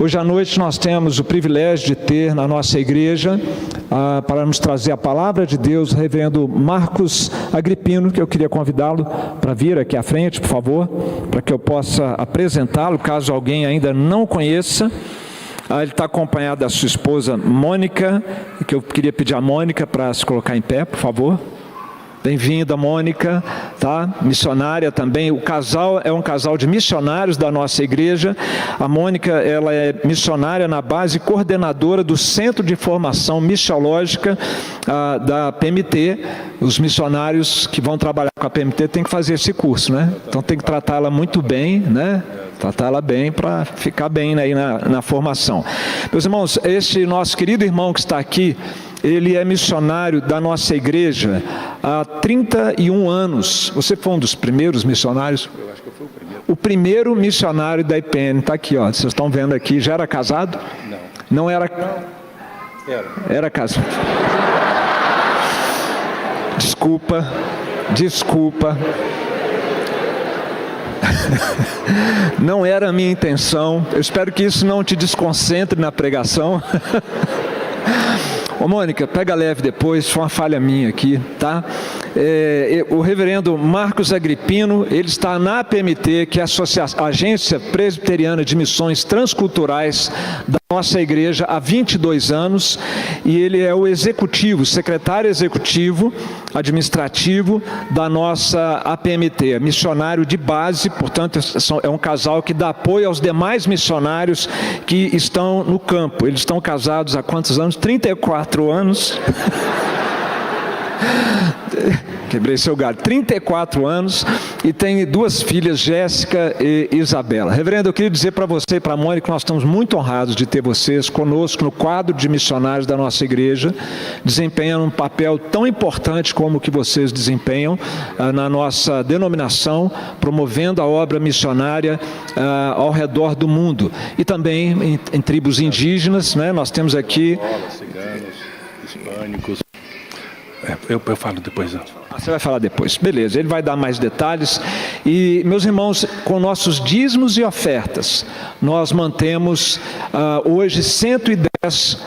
Hoje à noite nós temos o privilégio de ter na nossa igreja, para nos trazer a palavra de Deus, o reverendo Marcos Agripino, que eu queria convidá-lo para vir aqui à frente, por favor, para que eu possa apresentá-lo, caso alguém ainda não conheça. Ele está acompanhado da sua esposa Mônica, que eu queria pedir a Mônica para se colocar em pé, por favor. Bem-vinda, Mônica, tá? Missionária também. O casal é um casal de missionários da nossa igreja. A Mônica, ela é missionária na base coordenadora do Centro de Formação Missiológica da PMT. Os missionários que vão trabalhar com a PMT têm que fazer esse curso, né? Então tem que tratá-la muito bem, né? Tratar ela bem para ficar bem aí na formação. Meus irmãos, esse nosso querido irmão que está aqui, ele é missionário da nossa igreja há 31 anos. Você foi um dos primeiros missionários? Eu acho que eu fui o primeiro. O primeiro missionário da IPN, está aqui, ó. Vocês estão vendo aqui. Já era casado? Não. Não era? Era. Era casado. Desculpa. Não era a minha intenção. Eu espero que isso não te desconcentre na pregação. Ô Mônica, pega leve depois, foi uma falha minha aqui, tá? O reverendo Marcos Agripino, ele está na APMT, que é a Agência Presbiteriana de Missões Transculturais da nossa igreja, há 22 anos, e ele é o executivo, secretário executivo administrativo da nossa APMT, missionário de base, portanto é um casal que dá apoio aos demais missionários que estão no campo. Eles estão casados há quantos anos? 34 anos. Quebrei seu galho. 34 anos e tem duas filhas, Jéssica e Isabela. Reverendo, eu queria dizer para você e para a Mônica que nós estamos muito honrados de ter vocês conosco no quadro de missionários da nossa igreja, desempenhando um papel tão importante como o que vocês desempenham na nossa denominação, promovendo a obra missionária ao redor do mundo. E também em tribos indígenas, né? Nós temos aqui... ciganos, hispânicos. Eu falo depois. Você vai falar depois. Beleza, ele vai dar mais detalhes. E, meus irmãos, com nossos dízimos e ofertas, nós mantemos hoje 110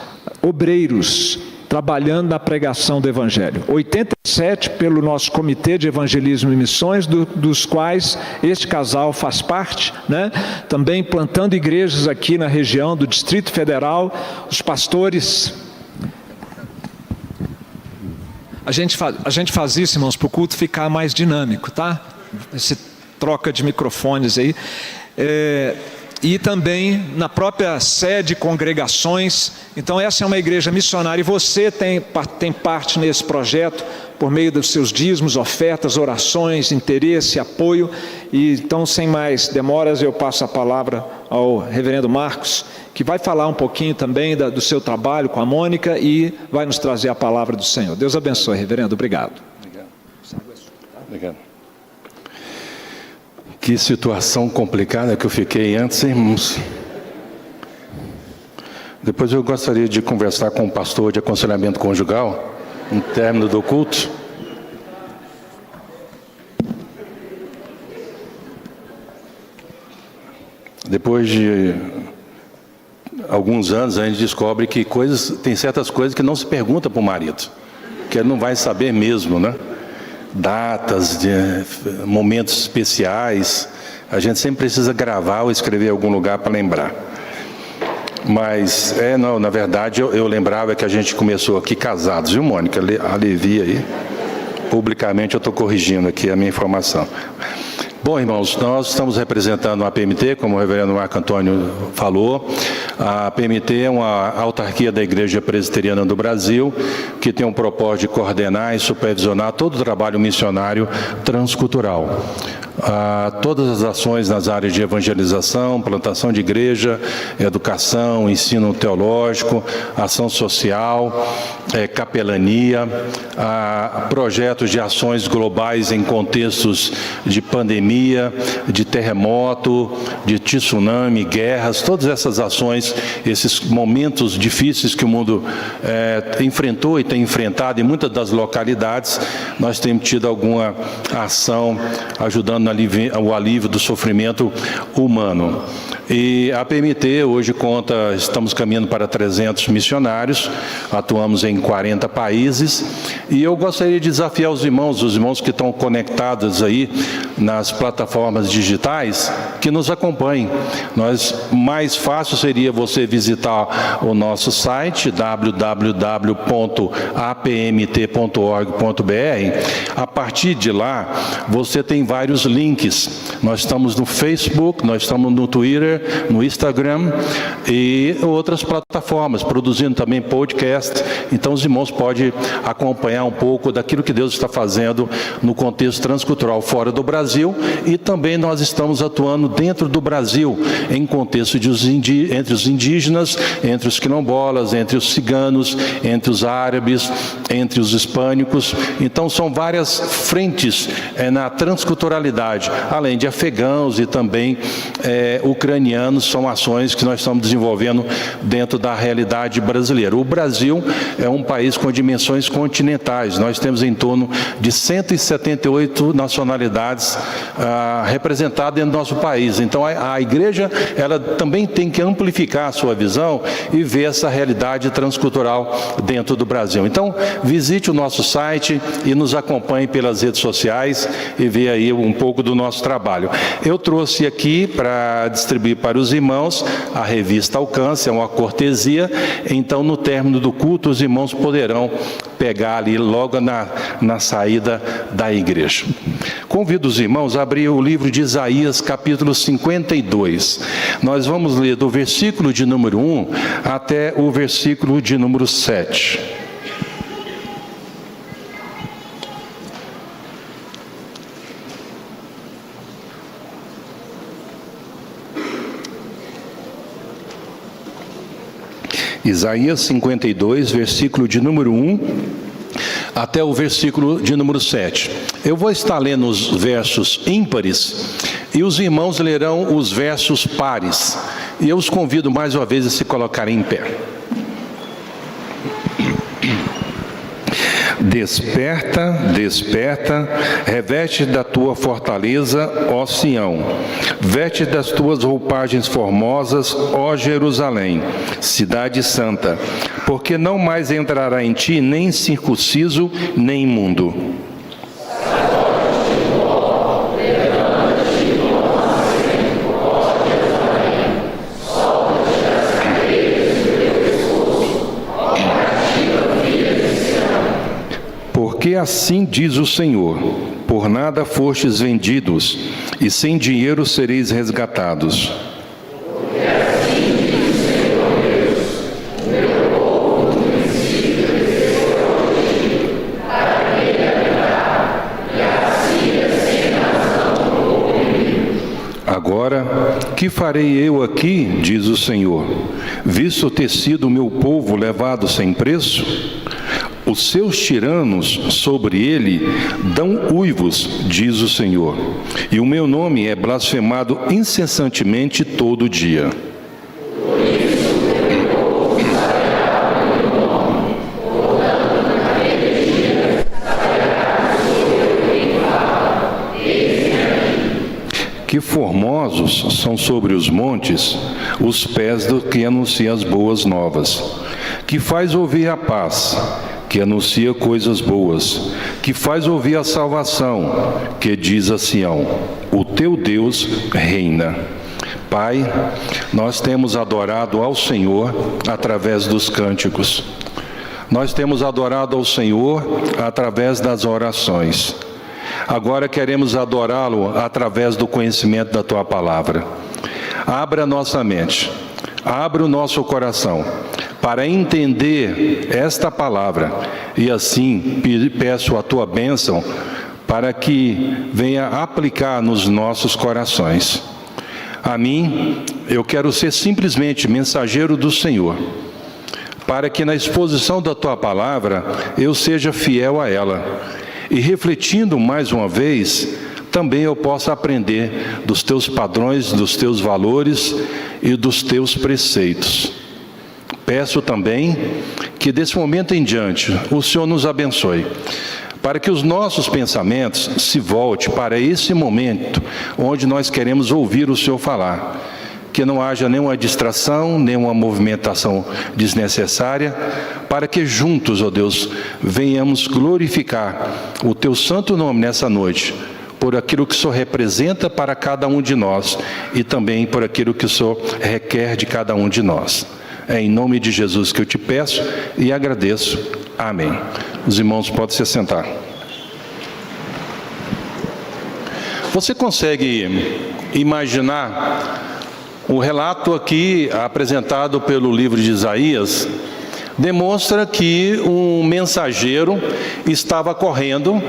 obreiros trabalhando na pregação do Evangelho. 87 pelo nosso Comitê de Evangelismo e Missões, dos quais este casal faz parte, né? Também plantando igrejas aqui na região do Distrito Federal, os pastores... A gente faz isso, irmãos, para o culto ficar mais dinâmico, tá? Essa troca de microfones aí. E também na própria sede, congregações. Então essa é uma igreja missionária e você tem parte nesse projeto por meio dos seus dízimos, ofertas, orações, interesse, apoio. E então, sem mais demoras, eu passo a palavra ao reverendo Marcos, que vai falar um pouquinho também do seu trabalho com a Mônica e vai nos trazer a palavra do Senhor. Deus abençoe, reverendo. Obrigado. Obrigado. Que situação complicada que eu fiquei antes, irmãos. Depois eu gostaria de conversar com o pastor de aconselhamento conjugal, no término do culto. Depois de alguns anos, a gente descobre que tem certas coisas que não se pergunta para o marido, que ele não vai saber mesmo, né? Datas, momentos especiais, a gente sempre precisa gravar ou escrever em algum lugar para lembrar. Mas, não, na verdade, eu lembrava que a gente começou aqui casados, viu, Mônica? Alivia aí. Publicamente eu estou corrigindo aqui a minha informação. Bom, irmãos, nós estamos representando a PMT, como o reverendo Marco Antônio falou. A PMT é uma autarquia da Igreja Presbiteriana do Brasil, que tem um propósito de coordenar e supervisionar todo o trabalho missionário transcultural. Todas as ações nas áreas de evangelização, plantação de igreja, educação, ensino teológico, ação social, capelania, projetos de ações globais em contextos de pandemia, de terremoto, de tsunami, guerras, todas essas ações, esses momentos difíceis que o mundo enfrentou e tem enfrentado em muitas das localidades, nós temos tido alguma ação ajudando o alívio do sofrimento humano. E a PMT hoje estamos caminhando para 300 missionários, atuamos em 40 países, e eu gostaria de desafiar os irmãos que estão conectados aí nas plataformas digitais, que nos acompanhem. Mais fácil seria você visitar o nosso site, www.apmt.org.br. A partir de lá, você tem vários links. Nós estamos no Facebook, nós estamos no Twitter, no Instagram e outras plataformas, produzindo também podcast. Então os irmãos podem acompanhar um pouco daquilo que Deus está fazendo no contexto transcultural fora do Brasil, e também nós estamos atuando dentro do Brasil, em contexto entre os indígenas, entre os quilombolas, entre os ciganos, entre os árabes, entre os hispânicos. Então são várias frentes na transculturalidade, além de afegãos e também ucranianos. São ações que nós estamos desenvolvendo dentro da realidade brasileira. O Brasil é um país com dimensões continentais. Nós temos em torno de 178 nacionalidades representadas dentro do nosso país. Então a igreja, ela também tem que amplificar a sua visão e ver essa realidade transcultural dentro do Brasil. Então visite o nosso site e nos acompanhe pelas redes sociais e ver aí um pouco do nosso trabalho. Eu trouxe aqui para distribuir para os irmãos a revista Alcance, é uma cortesia. Então no término do culto os irmãos poderão pegar ali logo na saída da igreja. Convido os irmãos a abrir o livro de Isaías, capítulo 52. Nós vamos ler do versículo de número 1 até o versículo de número 7. Isaías 52, versículo de número 1 até o versículo de número 7. Eu vou estar lendo os versos ímpares e os irmãos lerão os versos pares. E eu os convido mais uma vez a se colocarem em pé. Desperta, desperta, reveste da tua fortaleza, ó Sião. Veste das tuas roupagens formosas, ó Jerusalém, cidade santa. Porque não mais entrará em ti nem circunciso, nem imundo. Porque assim diz o Senhor: por nada fostes vendidos, e sem dinheiro sereis resgatados. Porque assim diz o Senhor Deus, meu povo conhecido para ele habitar, e assim sem nação ou oprimido. Agora, que farei eu aqui, diz o Senhor, visto ter sido o meu povo levado sem preço? Os seus tiranos sobre ele dão uivos, diz o Senhor, e o meu nome é blasfemado incessantemente todo dia. Por isso, meu povo saberá o meu nome, portanto, naquele dia saberá que sou eu quem fala, eis-me aqui. Que formosos são sobre os montes os pés do que anuncia as boas novas, que faz ouvir a paz, que anuncia coisas boas, que faz ouvir a salvação, que diz a Sião: o teu Deus reina. Pai, nós temos adorado ao Senhor através dos cânticos. Nós temos adorado ao Senhor através das orações. Agora queremos adorá-lo através do conhecimento da tua palavra. Abra nossa mente, abra o nosso coração para entender esta palavra, e assim peço a tua bênção para que venha aplicar nos nossos corações. A mim, eu quero ser simplesmente mensageiro do Senhor, para que na exposição da tua palavra eu seja fiel a ela, e refletindo mais uma vez, também eu possa aprender dos teus padrões, dos teus valores e dos teus preceitos. Peço também que desse momento em diante o Senhor nos abençoe, para que os nossos pensamentos se voltem para esse momento onde nós queremos ouvir o Senhor falar. que não haja nenhuma distração, nenhuma movimentação desnecessária, para que juntos, ó Deus, venhamos glorificar o Teu santo nome nessa noite, por aquilo que o Senhor representa para cada um de nós e também por aquilo que o Senhor requer de cada um de nós. É em nome de Jesus que eu te peço e agradeço. Amém. Os irmãos podem se sentar. Você consegue imaginar o relato aqui apresentado pelo livro de Isaías? Demonstra que um mensageiro estava correndo,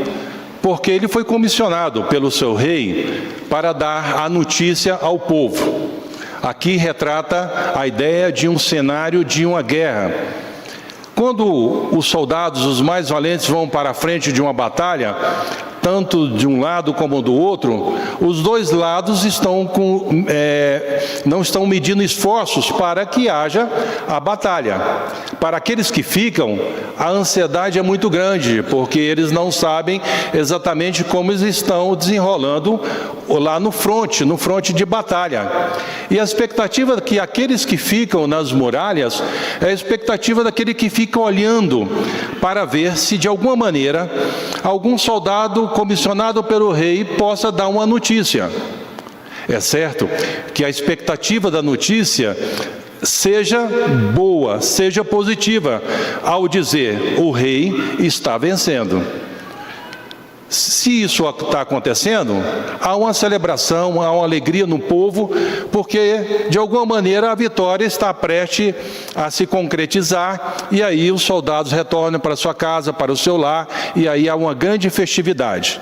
porque ele foi comissionado pelo seu rei para dar a notícia ao povo. Aqui retrata a ideia de um cenário de uma guerra. Quando os soldados, os mais valentes, vão para a frente de uma batalha, tanto de um lado como do outro, os dois lados não estão medindo esforços para que haja a batalha. Para aqueles que ficam, a ansiedade é muito grande, porque eles não sabem exatamente como eles estão desenrolando lá no fronte de batalha. E a expectativa que aqueles que ficam nas muralhas é a expectativa daquele que fica olhando para ver se de alguma maneira algum soldado comissionado pelo rei possa dar uma notícia. É certo que a expectativa da notícia seja boa, seja positiva, ao dizer o rei está vencendo. Se isso está acontecendo, há uma celebração, há uma alegria no povo, porque de alguma maneira a vitória está prestes a se concretizar, e aí os soldados retornam para sua casa, para o seu lar, e aí há uma grande festividade.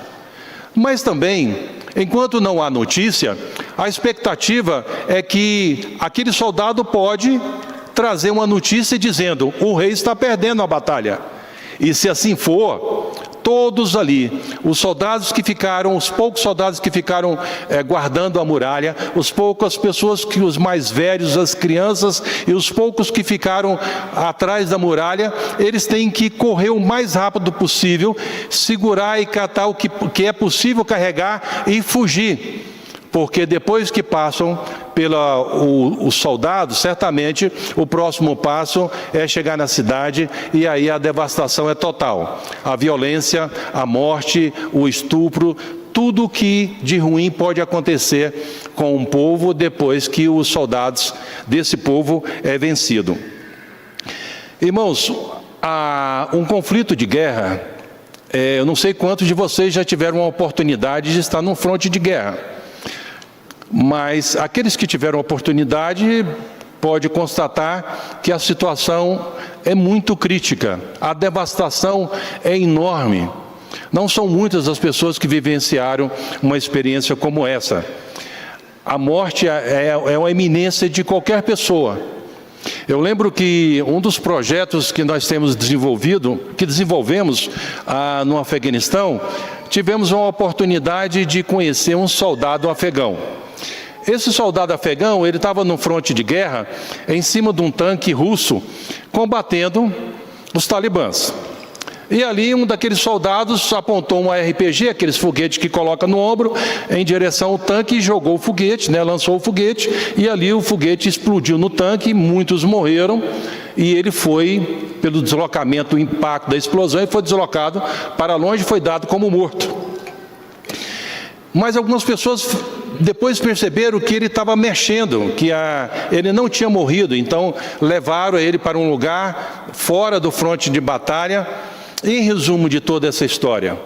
Mas também, enquanto não há notícia, a expectativa é que aquele soldado pode trazer uma notícia dizendo: o rei está perdendo a batalha. E se assim for, todos ali, os poucos soldados que ficaram guardando a muralha, as pessoas os mais velhos, as crianças e os poucos que ficaram atrás da muralha, eles têm que correr o mais rápido possível, segurar e catar o que é possível carregar e fugir. Porque depois que passam os soldados, certamente o próximo passo é chegar na cidade, e aí a devastação é total. A violência, a morte, o estupro, tudo que de ruim pode acontecer com um povo depois que os soldados desse povo é vencido. Irmãos, um conflito de guerra, eu não sei quantos de vocês já tiveram a oportunidade de estar num fronte de guerra. Mas aqueles que tiveram oportunidade podem constatar que a situação é muito crítica, a devastação é enorme. Não são muitas as pessoas que vivenciaram uma experiência como essa. A morte é uma iminência de qualquer pessoa. Eu lembro que um dos projetos que nós temos desenvolvemos no Afeganistão, tivemos uma oportunidade de conhecer um soldado afegão. Esse soldado afegão, ele estava no fronte de guerra, em cima de um tanque russo, combatendo os talibãs. E ali um daqueles soldados apontou um RPG, aqueles foguetes que coloca no ombro, em direção ao tanque, e jogou o foguete, lançou o foguete, e ali o foguete explodiu no tanque, muitos morreram, e ele foi, pelo deslocamento, o impacto da explosão, ele foi deslocado para longe e foi dado como morto. Mas algumas pessoas depois perceberam que ele estava mexendo, que ele não tinha morrido, então levaram ele para um lugar fora do fronte de batalha. Em resumo de toda essa história,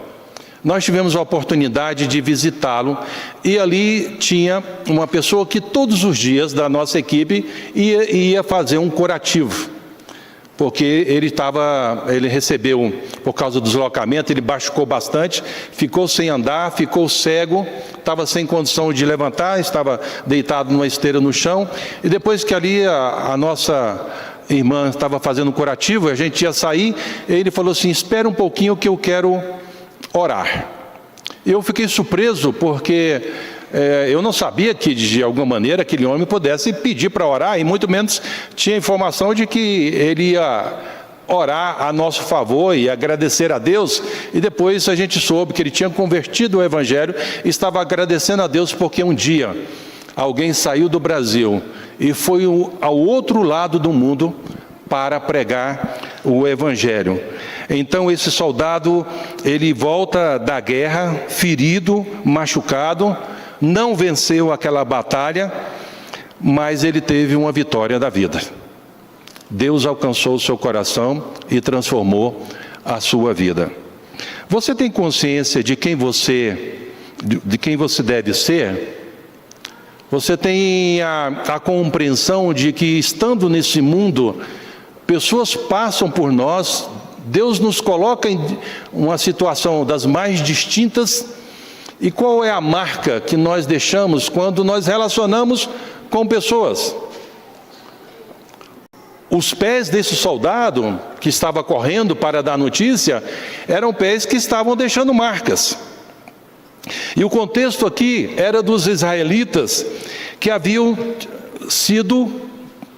nós tivemos a oportunidade de visitá-lo, e ali tinha uma pessoa que todos os dias da nossa equipe ia fazer um curativo, porque ele recebeu, por causa do deslocamento, ele machucou bastante, ficou sem andar, ficou cego, estava sem condição de levantar, estava deitado numa esteira no chão, e depois que ali a nossa irmã estava fazendo um curativo, a gente ia sair, ele falou assim: espera um pouquinho que eu quero orar. Eu fiquei surpreso, porque eu não sabia que de alguma maneira aquele homem pudesse pedir para orar, e muito menos tinha informação de que ele ia orar a nosso favor e agradecer a Deus. E depois a gente soube que ele tinha convertido ao Evangelho e estava agradecendo a Deus porque um dia alguém saiu do Brasil e foi ao outro lado do mundo para pregar o Evangelho. Então esse soldado, ele volta da guerra, ferido, machucado, não venceu aquela batalha, mas ele teve uma vitória da vida. Deus alcançou o seu coração e transformou a sua vida. Você tem consciência de quem você deve ser? Você tem a compreensão de que, estando nesse mundo, pessoas passam por nós, Deus nos coloca em uma situação das mais distintas, e qual é a marca que nós deixamos quando nós relacionamos com pessoas? Os pés desse soldado que estava correndo para dar notícia eram pés que estavam deixando marcas. E o contexto aqui era dos israelitas que haviam sido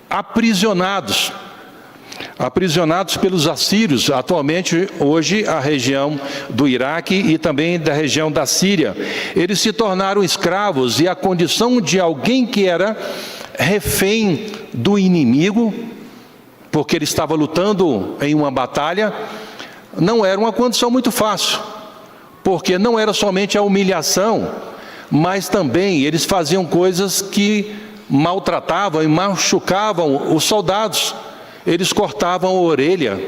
aprisionados pelos assírios, atualmente hoje a região do Iraque e também da região da Síria. Eles se tornaram escravos, e a condição de alguém que era refém do inimigo, porque ele estava lutando em uma batalha, não era uma condição muito fácil, porque não era somente a humilhação, mas também eles faziam coisas que maltratavam e machucavam os soldados. Eles cortavam a orelha,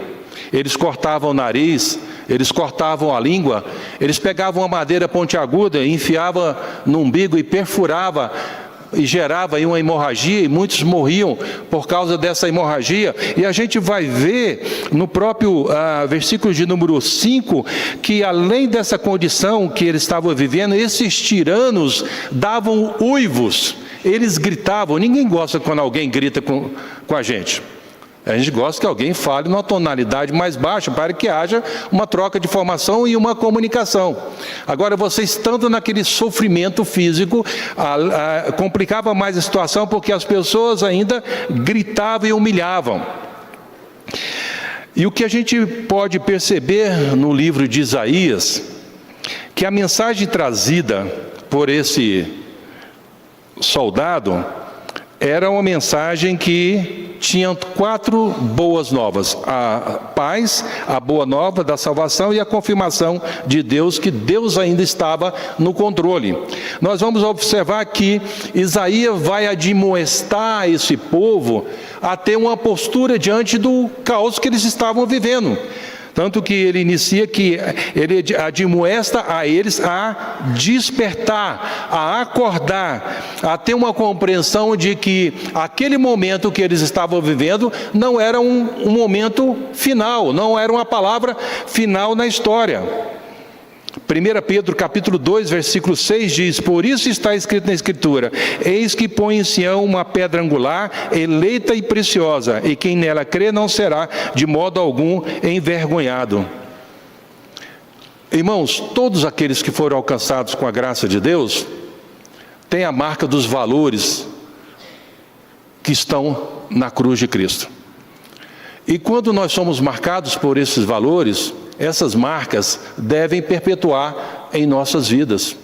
eles cortavam o nariz, eles cortavam a língua, eles pegavam uma madeira pontiaguda, enfiavam no umbigo e perfurava, e gerava aí uma hemorragia, e muitos morriam por causa dessa hemorragia. E a gente vai ver no próprio versículo de número 5, que além dessa condição que eles estavam vivendo, esses tiranos davam uivos, eles gritavam. Ninguém gosta quando alguém grita com a gente. A gente gosta que alguém fale numa tonalidade mais baixa, para que haja uma troca de informação e uma comunicação. Agora, você estando naquele sofrimento físico, complicava mais a situação, porque as pessoas ainda gritavam e humilhavam. E o que a gente pode perceber no livro de Isaías, que a mensagem trazida por esse soldado era uma mensagem que tinha 4 boas novas: a paz, a boa nova da salvação e a confirmação de Deus, que Deus ainda estava no controle. Nós vamos observar que Isaías vai admoestar esse povo a ter uma postura diante do caos que eles estavam vivendo. Tanto que ele inicia que ele admoesta a eles a despertar, a acordar, a ter uma compreensão de que aquele momento que eles estavam vivendo não era um momento final, não era uma palavra final na história. 1 Pedro capítulo 2, versículo 6 diz: por isso está escrito na Escritura: eis que põe em Sião uma pedra angular, eleita e preciosa, e quem nela crê não será de modo algum envergonhado. Irmãos, todos aqueles que foram alcançados com a graça de Deus têm a marca dos valores que estão na cruz de Cristo. E quando nós somos marcados por esses valores, essas marcas devem perpetuar em nossas vidas.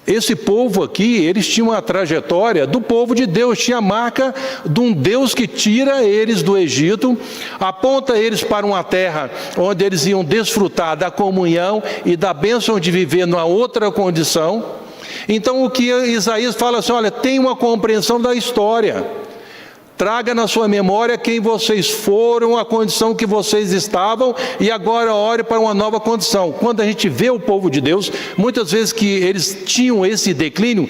Esse povo aqui, eles tinham a trajetória do povo de Deus, tinha a marca de um Deus que tira eles do Egito, aponta eles para uma terra onde eles iam desfrutar da comunhão e da bênção de viver numa outra condição. Então o que Isaías fala assim: olha, tem uma compreensão da história. Traga na sua memória quem vocês foram, a condição que vocês estavam, e agora ore para uma nova condição. Quando a gente vê o povo de Deus, muitas vezes que eles tinham esse declínio,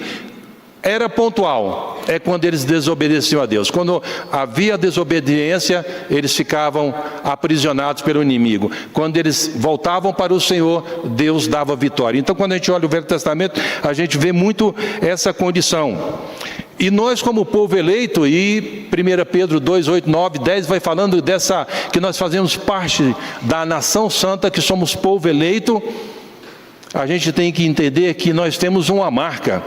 era pontual, é quando eles desobedeciam a Deus. Quando havia desobediência, eles ficavam aprisionados pelo inimigo. Quando eles voltavam para o Senhor, Deus dava vitória. Então, quando a gente olha o Velho Testamento, a gente vê muito essa condição. E nós, como povo eleito, e 1 Pedro 2, 8, 9, 10 vai falando dessa, que nós fazemos parte da nação santa, que somos povo eleito, a gente tem que entender que nós temos uma marca,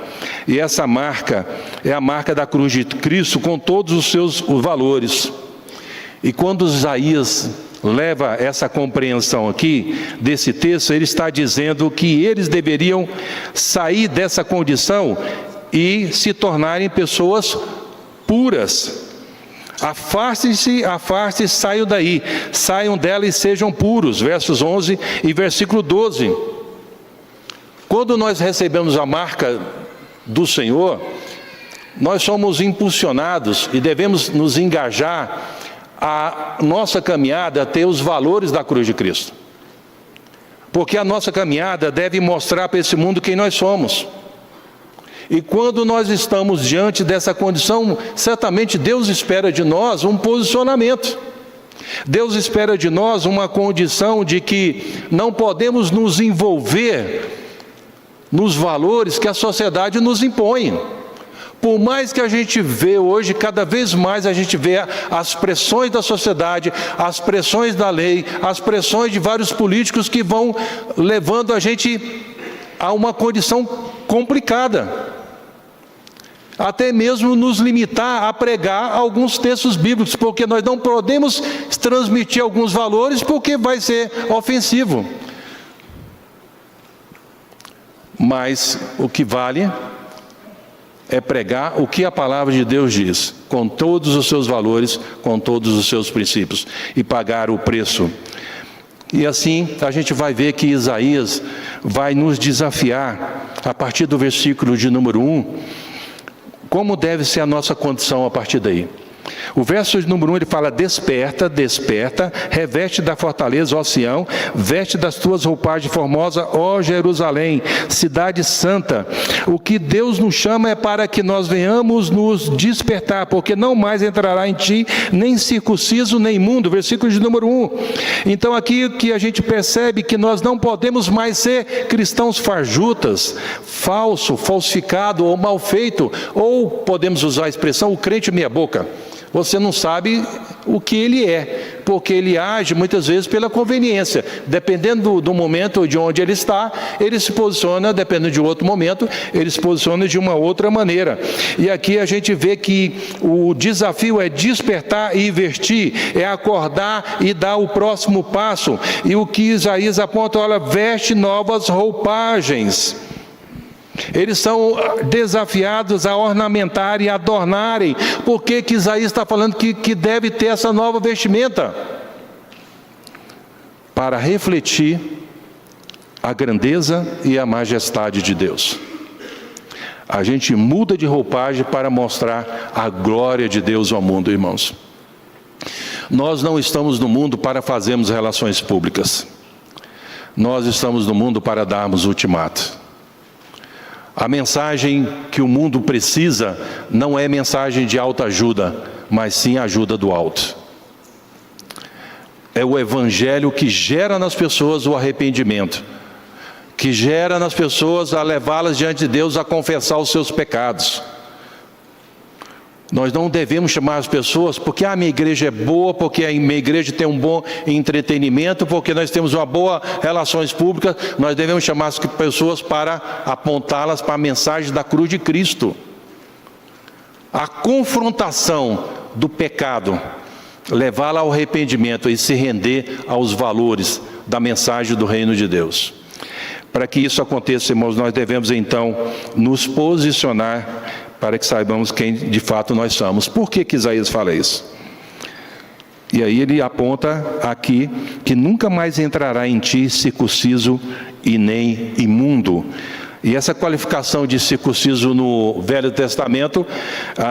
e essa marca é a marca da cruz de Cristo, com todos os seus valores. E quando Isaías leva essa compreensão aqui, desse texto, ele está dizendo que eles deveriam sair dessa condição e se tornarem pessoas puras. Afaste-se, saiam daí, saiam dela e sejam puros. Versos 11 e versículo 12. Quando nós recebemos a marca do Senhor, nós somos impulsionados e devemos nos engajar a nossa caminhada a ter os valores da cruz de Cristo. Porque a nossa caminhada deve mostrar para esse mundo quem nós somos. E quando nós estamos diante dessa condição, certamente Deus espera de nós um posicionamento. Deus espera de nós uma condição de que não podemos nos envolver nos valores que a sociedade nos impõe. Por mais que a gente vê hoje, cada vez mais a gente vê as pressões da sociedade, as pressões da lei, as pressões de vários políticos que vão levando a gente a uma condição complicada. Até mesmo nos limitar a pregar alguns textos bíblicos, porque nós não podemos transmitir alguns valores, porque vai ser ofensivo. Mas o que vale é pregar o que a palavra de Deus diz, com todos os seus valores, com todos os seus princípios, e pagar o preço. E assim a gente vai ver que Isaías vai nos desafiar, a partir do versículo de número 1, como deve ser a nossa condição a partir daí. O verso de número 1, ele fala: desperta, desperta, reveste da fortaleza, ó Sião, veste das tuas roupagens formosas, ó Jerusalém, cidade santa. O que Deus nos chama é para que nós venhamos nos despertar, porque não mais entrará em ti nem circunciso nem imundo. Versículo de número 1. Então aqui que a gente percebe que nós não podemos mais ser cristãos fajutas, falso, falsificado ou mal feito, ou podemos usar a expressão o crente meia boca. Você não sabe o que ele é, porque ele age muitas vezes pela conveniência. Dependendo do momento de onde ele está, ele se posiciona, dependendo de outro momento, ele se posiciona de uma outra maneira. E aqui a gente vê que o desafio é despertar e investir, é acordar e dar o próximo passo. E o que Isaías aponta, olha, veste novas roupagens. Eles são desafiados a ornamentar e adornarem. Por que Isaías está falando que deve ter essa nova vestimenta? Para refletir a grandeza e a majestade de Deus. A gente muda de roupagem para mostrar a glória de Deus ao mundo, irmãos. Nós não estamos no mundo para fazermos relações públicas. Nós estamos no mundo para darmos ultimato. A mensagem que o mundo precisa não é mensagem de autoajuda, mas sim ajuda do alto. É o evangelho que gera nas pessoas o arrependimento, que gera nas pessoas a levá-las diante de Deus a confessar os seus pecados. Nós não devemos chamar as pessoas porque a minha igreja é boa, porque a minha igreja tem um bom entretenimento, porque nós temos uma boa relações públicas. Nós devemos chamar as pessoas para apontá-las para a mensagem da cruz de Cristo. A confrontação do pecado, levá-la ao arrependimento e se render aos valores da mensagem do reino de Deus. Para que isso aconteça, irmãos, nós devemos então nos posicionar para que saibamos quem de fato nós somos. Por que Isaías fala isso? E aí ele aponta aqui que nunca mais entrará em ti circunciso e nem imundo. E essa qualificação de circunciso no Velho Testamento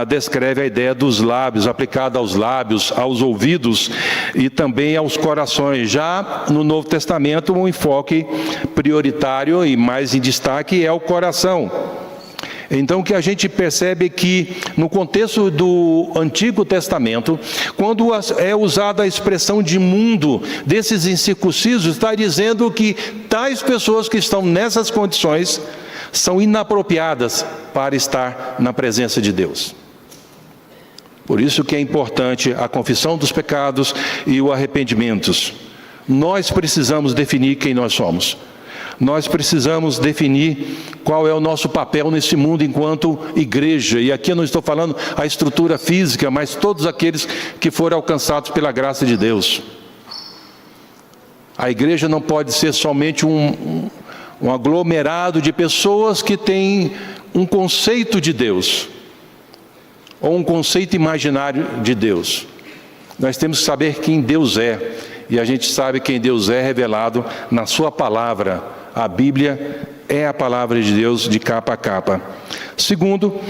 descreve a ideia dos lábios, aplicada aos lábios, aos ouvidos e também aos corações. Já no Novo Testamento, um enfoque prioritário e mais em destaque é o coração. Então, o que a gente percebe é que, no contexto do Antigo Testamento, quando é usada a expressão de mundo desses incircuncisos, está dizendo que tais pessoas que estão nessas condições são inapropriadas para estar na presença de Deus. Por isso que é importante a confissão dos pecados e o arrependimento. Nós precisamos definir quem nós somos. Nós precisamos definir qual é o nosso papel nesse mundo enquanto igreja. E aqui eu não estou falando a estrutura física, mas todos aqueles que foram alcançados pela graça de Deus. A igreja não pode ser somente um aglomerado de pessoas que têm um conceito de Deus, ou um conceito imaginário de Deus. Nós temos que saber quem Deus é, e a gente sabe quem Deus é revelado na sua palavra. A Bíblia é a palavra de Deus de capa a capa. Segundo,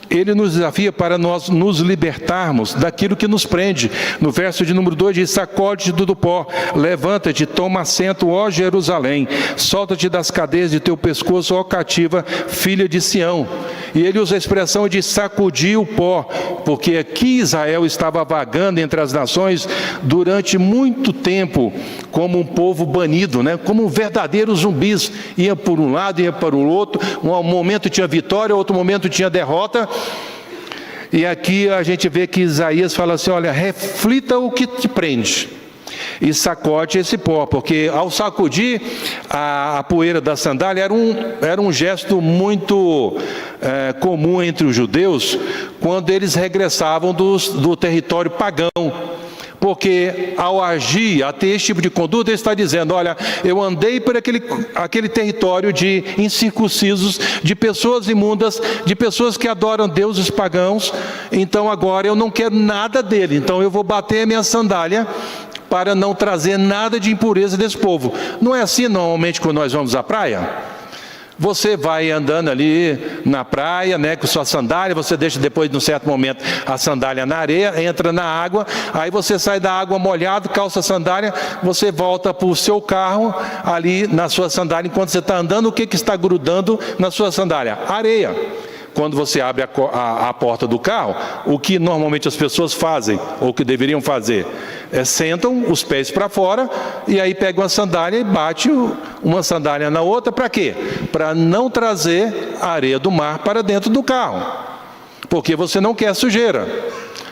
ele nos desafia para nós nos libertarmos daquilo que nos prende. No verso de número 2 diz: sacode-te do pó, levanta-te, toma assento, ó Jerusalém, solta-te das cadeias de teu pescoço, ó cativa, filha de Sião. E ele usa a expressão de sacudir o pó, porque aqui Israel estava vagando entre as nações durante muito tempo, como um povo banido, como verdadeiros zumbis. Ia por um lado, ia para o outro, um momento tinha vitória, outro momento tinha derrota. E aqui a gente vê que Isaías fala assim: olha, reflita o que te prende e sacode esse pó, porque ao sacudir a poeira da sandália era um gesto muito comum entre os judeus quando eles regressavam do território pagão. Porque ao agir, a ter esse tipo de conduta, ele está dizendo: olha, eu andei por aquele território de incircuncisos, de pessoas imundas, de pessoas que adoram deuses pagãos, então agora eu não quero nada dele, então eu vou bater a minha sandália para não trazer nada de impureza desse povo. Não é assim normalmente quando nós vamos à praia? Você vai andando ali na praia, com sua sandália, você deixa depois, num certo momento, a sandália na areia, entra na água, aí você sai da água molhado, calça a sandália, você volta para o seu carro, ali na sua sandália, enquanto você está andando, o que está grudando na sua sandália? Areia. Quando você abre a porta do carro, o que normalmente as pessoas fazem, ou que deveriam fazer, sentam os pés para fora, e aí pegam a sandália e bate uma sandália na outra. Para quê? Para não trazer a areia do mar para dentro do carro, porque você não quer sujeira,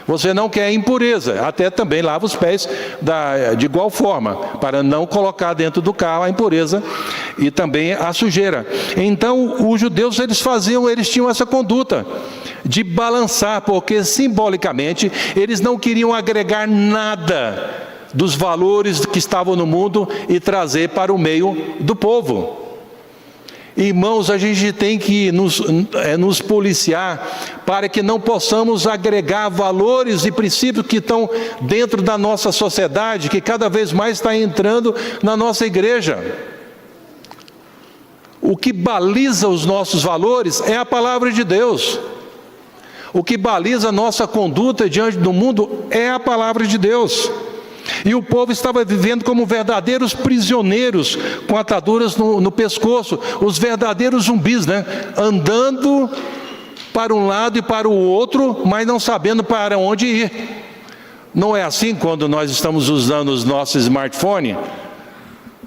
você não quer impureza. Até também lava os pés de igual forma, para não colocar dentro do carro a impureza e também a sujeira. Então os judeus eles tinham essa conduta de balançar, porque simbolicamente eles não queriam agregar nada dos valores que estavam no mundo e trazer para o meio do povo. Irmãos, a gente tem que nos policiar para que não possamos agregar valores e princípios que estão dentro da nossa sociedade, que cada vez mais está entrando na nossa igreja. O que baliza os nossos valores é a palavra de Deus. O que baliza a nossa conduta diante do mundo é a palavra de Deus. E o povo estava vivendo como verdadeiros prisioneiros, com ataduras no pescoço, os verdadeiros zumbis, andando para um lado e para o outro, mas não sabendo para onde ir. Não é assim quando nós estamos usando os nossos smartphones?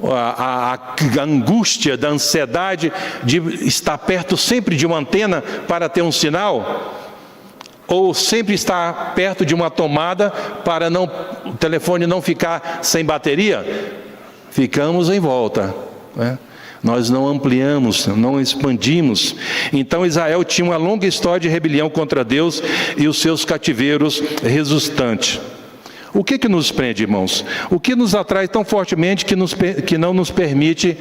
A angústia, da ansiedade de estar perto sempre de uma antena para ter um sinal, ou sempre estar perto de uma tomada para o telefone não ficar sem bateria. Ficamos em volta, Nós não ampliamos, não expandimos. Então Israel tinha uma longa história de rebelião contra Deus e os seus cativeiros resultantes. O que nos prende, irmãos? O que nos atrai tão fortemente que não nos permite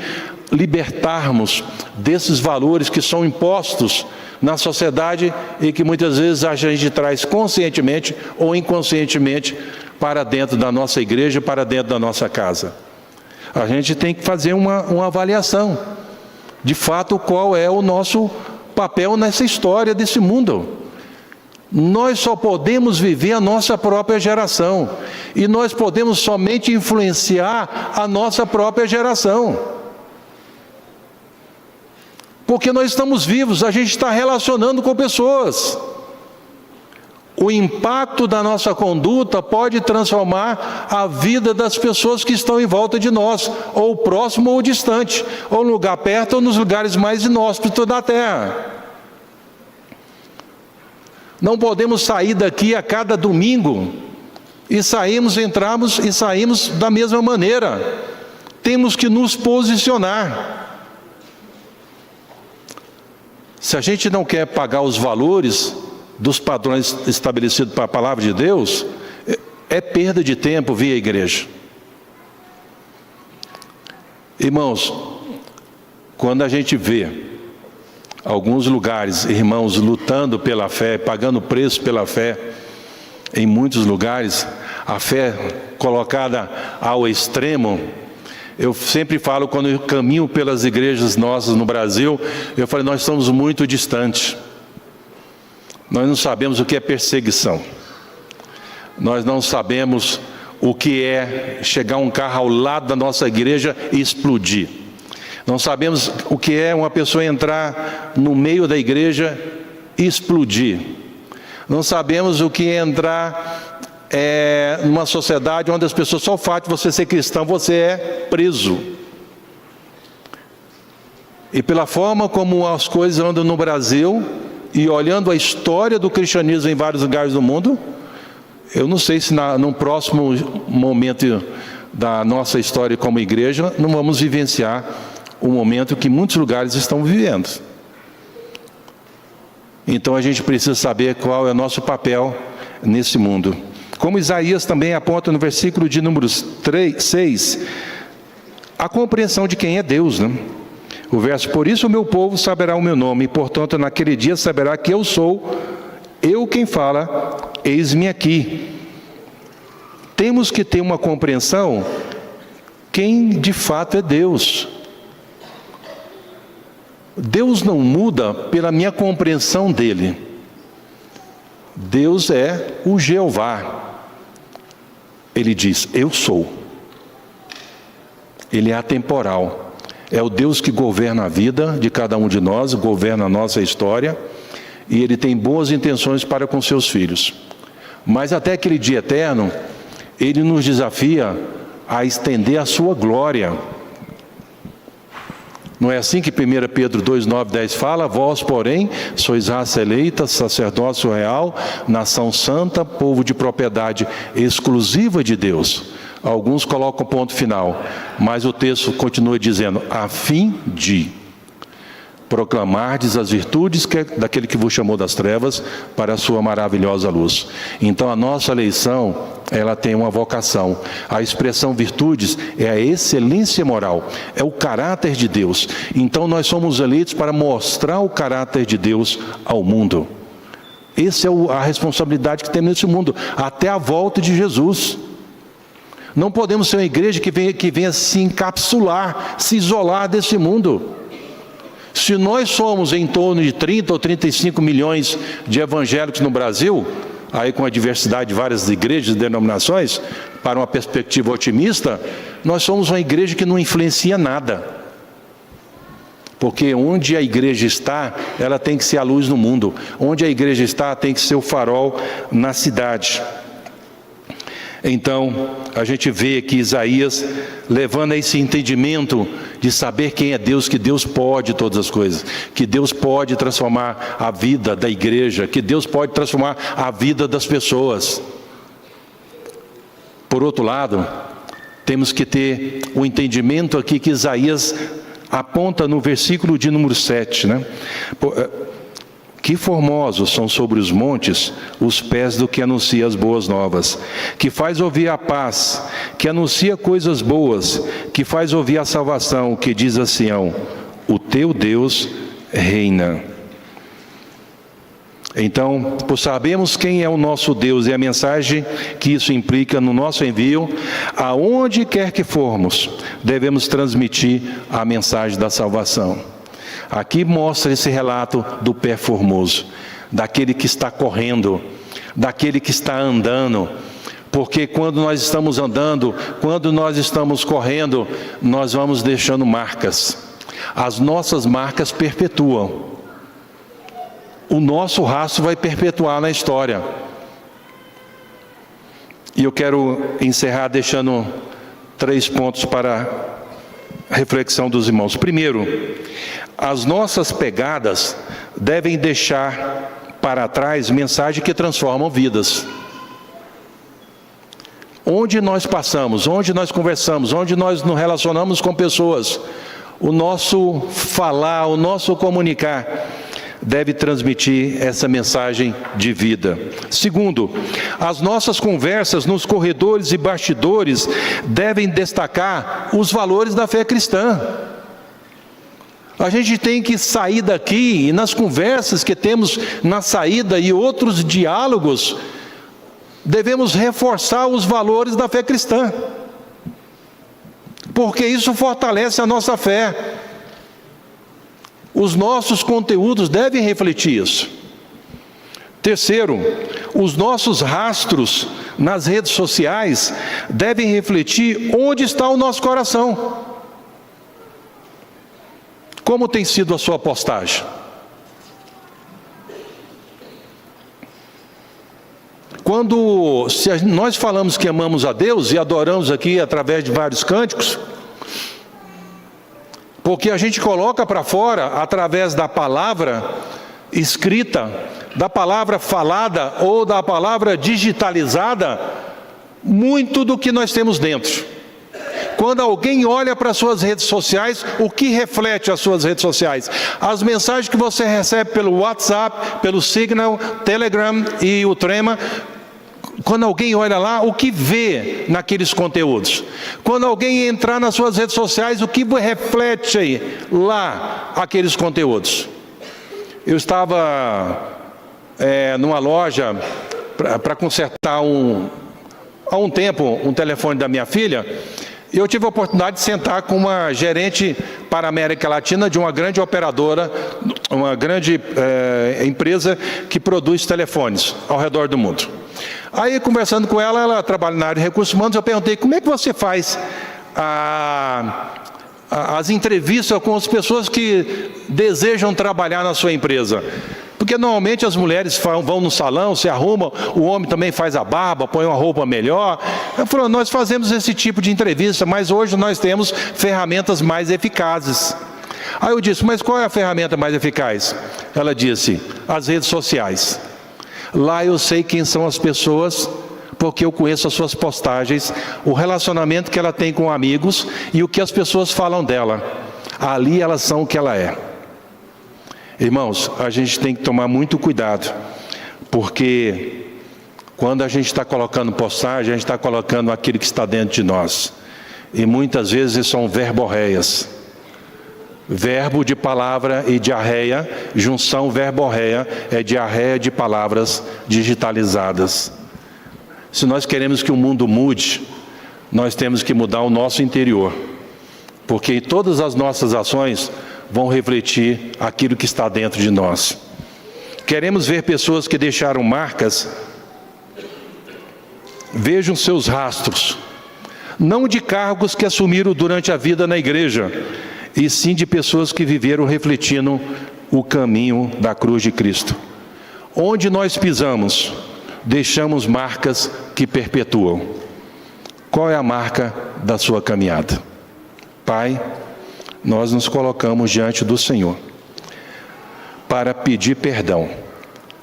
libertarmos desses valores que são impostos na sociedade e que muitas vezes a gente traz conscientemente ou inconscientemente para dentro da nossa igreja, para dentro da nossa casa? A gente tem que fazer uma avaliação, de fato, qual é o nosso papel nessa história desse mundo. Nós só podemos viver a nossa própria geração, e nós podemos somente influenciar a nossa própria geração, porque nós estamos vivos, a gente está relacionando com pessoas. O impacto da nossa conduta pode transformar a vida das pessoas que estão em volta de nós, ou próximo ou distante, ou no lugar perto ou nos lugares mais inóspitos da terra. Não podemos sair daqui a cada domingo e entramos e saímos da mesma maneira. Temos que nos posicionar. Se a gente não quer pagar os valores dos padrões estabelecidos para a palavra de Deus, é perda de tempo vir à igreja. Irmãos, quando a gente vê alguns lugares, irmãos lutando pela fé, pagando preço pela fé. Em muitos lugares, a fé colocada ao extremo. Eu sempre falo, quando eu caminho pelas igrejas nossas no Brasil, eu falo, nós estamos muito distantes. Nós não sabemos o que é perseguição. Nós não sabemos o que é chegar um carro ao lado da nossa igreja e explodir. Não sabemos o que é uma pessoa entrar no meio da igreja e explodir. Não sabemos o que é entrar numa sociedade onde as pessoas, só o fato de você ser cristão, você é preso. E pela forma como as coisas andam no Brasil, e olhando a história do cristianismo em vários lugares do mundo, eu não sei se no próximo momento da nossa história como igreja, não vamos vivenciar o momento que muitos lugares estão vivendo. Então a gente precisa saber qual é o nosso papel nesse mundo. Como Isaías também aponta no versículo de número 6, a compreensão de quem é Deus, né? O verso, por isso o meu povo saberá o meu nome, e portanto naquele dia saberá que eu sou, eu quem fala, eis-me aqui. Temos que ter uma compreensão quem de fato é Deus. Deus não muda pela minha compreensão dele. Deus é o Jeová. Ele diz, eu sou. Ele é atemporal. É o Deus que governa a vida de cada um de nós, governa a nossa história, e Ele tem boas intenções para com seus filhos. Mas até aquele dia eterno, Ele nos desafia a estender a sua glória. Não é assim que 1 Pedro 2, 9, 10 fala? Vós, porém, sois raça eleita, sacerdócio real, nação santa, povo de propriedade exclusiva de Deus. Alguns colocam ponto final, mas o texto continua dizendo, a fim de proclamardes as virtudes daquele que vos chamou das trevas para a sua maravilhosa luz. Então a nossa eleição, ela tem uma vocação. A expressão virtudes é a excelência moral, é o caráter de Deus. Então nós somos eleitos para mostrar o caráter de Deus ao mundo. Essa é a responsabilidade que temos nesse mundo, até a volta de Jesus. Não podemos ser uma igreja que venha se encapsular, se isolar desse mundo. Se nós somos em torno de 30 ou 35 milhões de evangélicos no Brasil, aí com a diversidade de várias igrejas e denominações, para uma perspectiva otimista, nós somos uma igreja que não influencia nada. Porque onde a igreja está, ela tem que ser a luz no mundo. Onde a igreja está, tem que ser o farol na cidade. Então, a gente vê aqui Isaías levando a esse entendimento de saber quem é Deus, que Deus pode todas as coisas, que Deus pode transformar a vida da igreja, que Deus pode transformar a vida das pessoas. Por outro lado, temos que ter o entendimento aqui que Isaías aponta no versículo de número 7, né? Que formosos são sobre os montes os pés do que anuncia as boas novas, que faz ouvir a paz, que anuncia coisas boas, que faz ouvir a salvação, que diz a Sião, o teu Deus reina. Então, por sabermos quem é o nosso Deus e a mensagem que isso implica no nosso envio, aonde quer que formos, devemos transmitir a mensagem da salvação. Aqui mostra esse relato do pé formoso, daquele que está correndo, daquele que está andando, porque quando nós estamos andando, quando nós estamos correndo, nós vamos deixando marcas. As nossas marcas perpetuam. O nosso rastro vai perpetuar na história. E eu quero encerrar deixando 3 pontos para a reflexão dos irmãos. Primeiro, as nossas pegadas devem deixar para trás mensagens que transformam vidas. Onde nós passamos, onde nós conversamos, onde nós nos relacionamos com pessoas, o nosso falar, o nosso comunicar deve transmitir essa mensagem de vida. Segundo, as nossas conversas nos corredores e bastidores devem destacar os valores da fé cristã. A gente tem que sair daqui e nas conversas que temos na saída e outros diálogos, devemos reforçar os valores da fé cristã, porque isso fortalece a nossa fé. Os nossos conteúdos devem refletir isso. Terceiro, os nossos rastros nas redes sociais devem refletir onde está o nosso coração. Como tem sido a sua postagem? Se nós falamos que amamos a Deus e adoramos aqui através de vários cânticos, porque a gente coloca para fora através da palavra escrita, da palavra falada ou da palavra digitalizada, muito do que nós temos dentro. Quando alguém olha para as suas redes sociais, o que reflete as suas redes sociais? As mensagens que você recebe pelo WhatsApp, pelo Signal, Telegram e o Trema. Quando alguém olha lá, o que vê naqueles conteúdos? Quando alguém entrar nas suas redes sociais, o que reflete lá aqueles conteúdos? Eu estava numa loja para consertar há um tempo um telefone da minha filha. Eu tive a oportunidade de sentar com uma gerente para a América Latina de uma grande operadora, uma grande empresa que produz telefones ao redor do mundo. Aí, conversando com ela, ela trabalha na área de recursos humanos, eu perguntei, como é que você faz as entrevistas com as pessoas que desejam trabalhar na sua empresa? Porque normalmente as mulheres vão no salão, se arrumam, o homem também faz a barba, põe uma roupa melhor. Eu falei, nós fazemos esse tipo de entrevista, mas hoje nós temos ferramentas mais eficazes. Aí eu disse, mas qual é a ferramenta mais eficaz? Ela disse, as redes sociais. Lá eu sei quem são as pessoas, porque eu conheço as suas postagens, o relacionamento que ela tem com amigos e o que as pessoas falam dela. Ali elas são o que ela é. Irmãos, a gente tem que tomar muito cuidado, porque quando a gente está colocando postagem, a gente está colocando aquilo que está dentro de nós. E muitas vezes são verborreias. Verbo de palavra e diarreia, junção verborreia é diarreia de palavras digitalizadas. Se nós queremos que o mundo mude, nós temos que mudar o nosso interior, porque todas as nossas ações vão refletir aquilo que está dentro de nós. Queremos ver pessoas que deixaram marcas. Vejam seus rastros, não de cargos que assumiram durante a vida na igreja, e sim de pessoas que viveram refletindo o caminho da cruz de Cristo. Onde nós pisamos, deixamos marcas que perpetuam. Qual é a marca da sua caminhada? Pai, nós nos colocamos diante do Senhor para pedir perdão,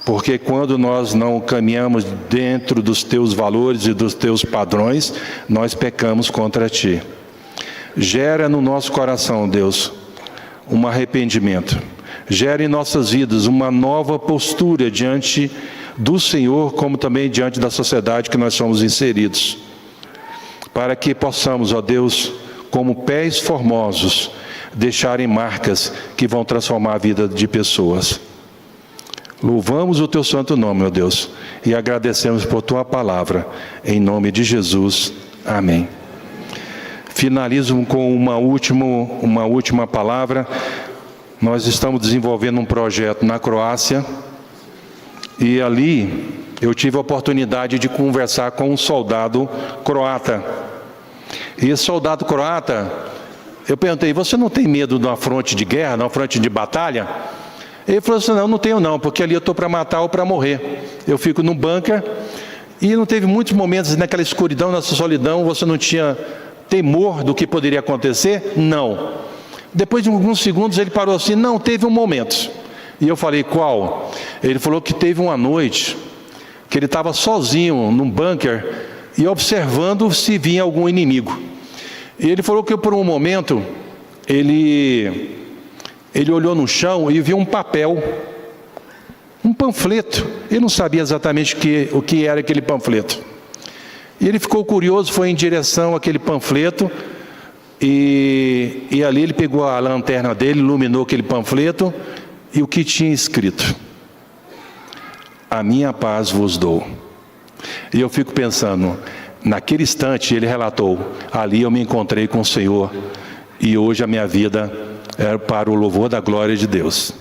porque quando nós não caminhamos dentro dos teus valores e dos teus padrões, nós pecamos contra ti. Gera no nosso coração, Deus, um arrependimento. Gera em nossas vidas uma nova postura diante do Senhor, como também diante da sociedade que nós somos inseridos. Para que possamos, ó Deus, como pés formosos, deixarem marcas que vão transformar a vida de pessoas. Louvamos o teu santo nome, ó Deus, e agradecemos por tua palavra. Em nome de Jesus. Amém. Finalizo com uma última palavra. Nós estamos desenvolvendo um projeto na Croácia e ali eu tive a oportunidade de conversar com um soldado croata. E esse soldado croata, eu perguntei, você não tem medo de uma fronte de guerra, de uma fronte de batalha? Ele falou assim, não tenho não, porque ali eu estou para matar ou para morrer. Eu fico num bunker e não teve muitos momentos naquela escuridão, nessa solidão, você não tinha temor do que poderia acontecer? Não. Depois de alguns segundos ele parou assim, não, teve um momento. E eu falei, qual? Ele falou que teve uma noite que ele estava sozinho num bunker e observando se vinha algum inimigo. E ele falou que por um momento ele olhou no chão e viu um papel, um panfleto. Ele não sabia exatamente o que era aquele panfleto. E ele ficou curioso, foi em direção àquele panfleto E ali ele pegou a lanterna dele, iluminou aquele panfleto, e o que tinha escrito: a minha paz vos dou. E eu fico pensando, naquele instante ele relatou: ali eu me encontrei com o Senhor, e hoje a minha vida é para o louvor da glória de Deus.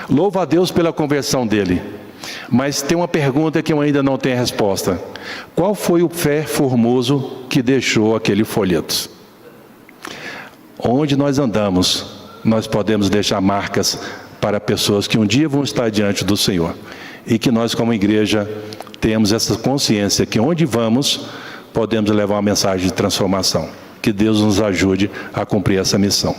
Louvo a Deus pela conversão dele. Mas tem uma pergunta que eu ainda não tenho resposta: qual foi o pé formoso que deixou aquele folheto? Onde nós andamos, nós podemos deixar marcas para pessoas que um dia vão estar diante do Senhor. E que nós, como igreja, temos essa consciência que onde vamos, podemos levar uma mensagem de transformação. Que Deus nos ajude a cumprir essa missão.